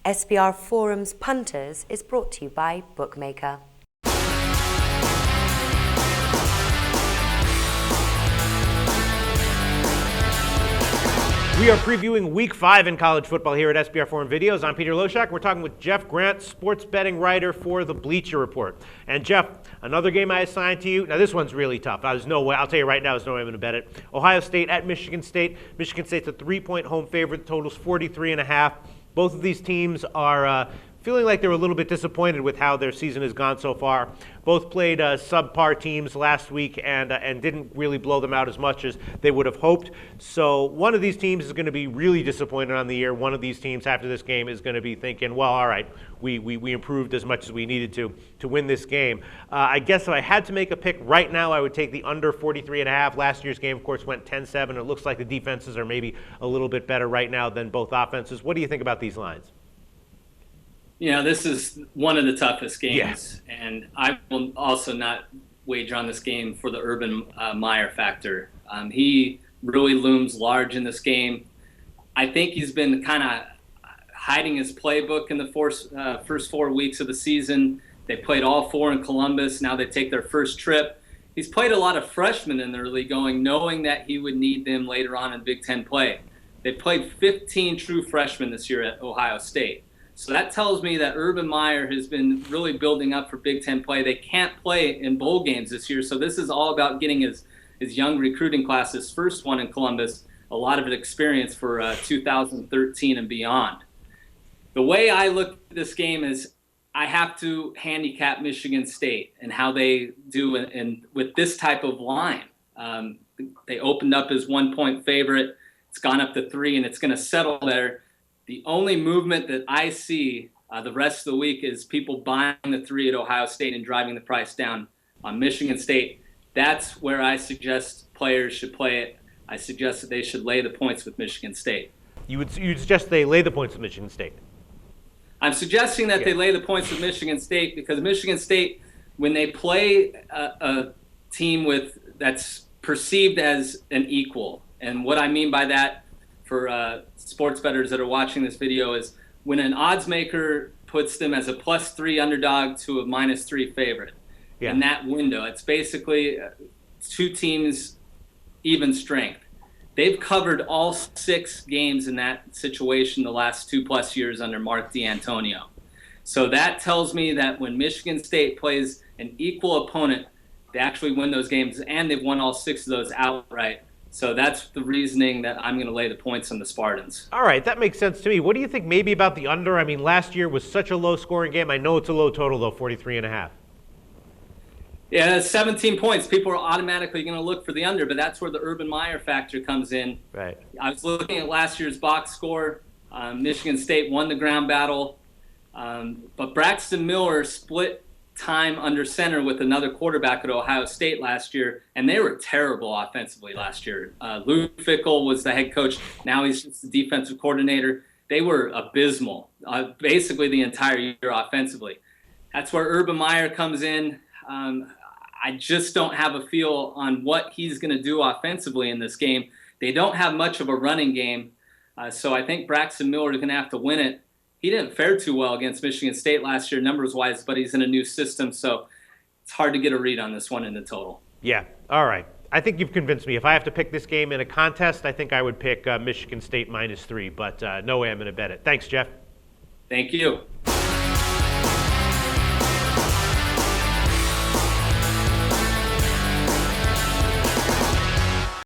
SBR Forum's Punters is brought to you by Bookmaker. We are previewing Week 5 in college football here at SBR Forum Videos. I'm Peter Loshak. We're talking with Jeff Grant, sports betting writer for the Bleacher Report. And Jeff, another game I assigned to you. Now this one's really tough. There's no way. I'll tell you right now, there's no way I'm going to bet it. Ohio State at Michigan State. Michigan State's a 3-point home favorite. The total's 43.5. Both of these teams are feeling like they're a little bit disappointed with how their season has gone so far. Both played subpar teams last week and didn't really blow them out as much as they would have hoped. So one of these teams is going to be really disappointed on the year. One of these teams after this game is going to be thinking, well, all right, we improved as much as we needed to win this game. I guess if I had to make a pick right now, I would take the under 43.5. Last year's game, of course, went 10-7. It looks like the defenses are maybe a little bit better right now than both offenses. What do you think about these lines? You know, this is one of the toughest games, Yes. And I will also not wager on this game for the Urban Meyer factor. He really looms large in this game. I think he's been kind of hiding his playbook in the first 4 weeks of the season. They played all 4 in Columbus. Now they take their first trip. He's played a lot of freshmen in the early going, knowing that he would need them later on in Big Ten play. They played 15 true freshmen this year at Ohio State. So that tells me that Urban Meyer has been really building up for Big Ten play. They can't play in bowl games this year, so this is all about getting his young recruiting class, his first one in Columbus, a lot of experience for 2013 and beyond. The way I look at this game is I have to handicap Michigan State and how they do with this type of line. They opened up as 1-point favorite. It's gone up to 3, and it's going to settle there. The only movement that I see the rest of the week is people buying the 3 at Ohio State and driving the price down on Michigan State. That's where I suggest players should play it. I suggest that they should lay the points with Michigan State. You'd suggest they lay the points with Michigan State? I'm suggesting that they lay the points with Michigan State because Michigan State, when they play a team that's perceived as an equal, and what I mean by that for sports bettors that are watching this video is when an odds maker puts them as a +3 underdog to a -3 favorite in that window. It's basically 2 teams even strength. They've covered all 6 games in that situation the last 2+ years under Mark D'Antonio. So that tells me that when Michigan State plays an equal opponent, they actually win those games, and they've won all 6 of those outright. So that's the reasoning that I'm going to lay the points on the Spartans. All right, that makes sense to me. What do you think maybe about the under? I mean, last year was such a low-scoring game. I know it's a low total, though, 43.5. Yeah, 17 points. People are automatically going to look for the under, but that's where the Urban Meyer factor comes in. Right. I was looking at last year's box score. Michigan State won the ground battle, but Braxton Miller split time under center with another quarterback at Ohio State last year, and they were terrible offensively last year. Lou Fickell was the head coach. Now he's just the defensive coordinator. They were abysmal, basically the entire year offensively. That's where Urban Meyer comes in. I just don't have a feel on what he's going to do offensively in this game. They don't have much of a running game, so I think Braxton Miller is going to have to win it. He didn't fare too well against Michigan State last year numbers-wise, but he's in a new system, so it's hard to get a read on this one in the total. Yeah, all right. I think you've convinced me. If I have to pick this game in a contest, I think I would pick Michigan State -3, but no way I'm going to bet it. Thanks, Jeff. Thank you.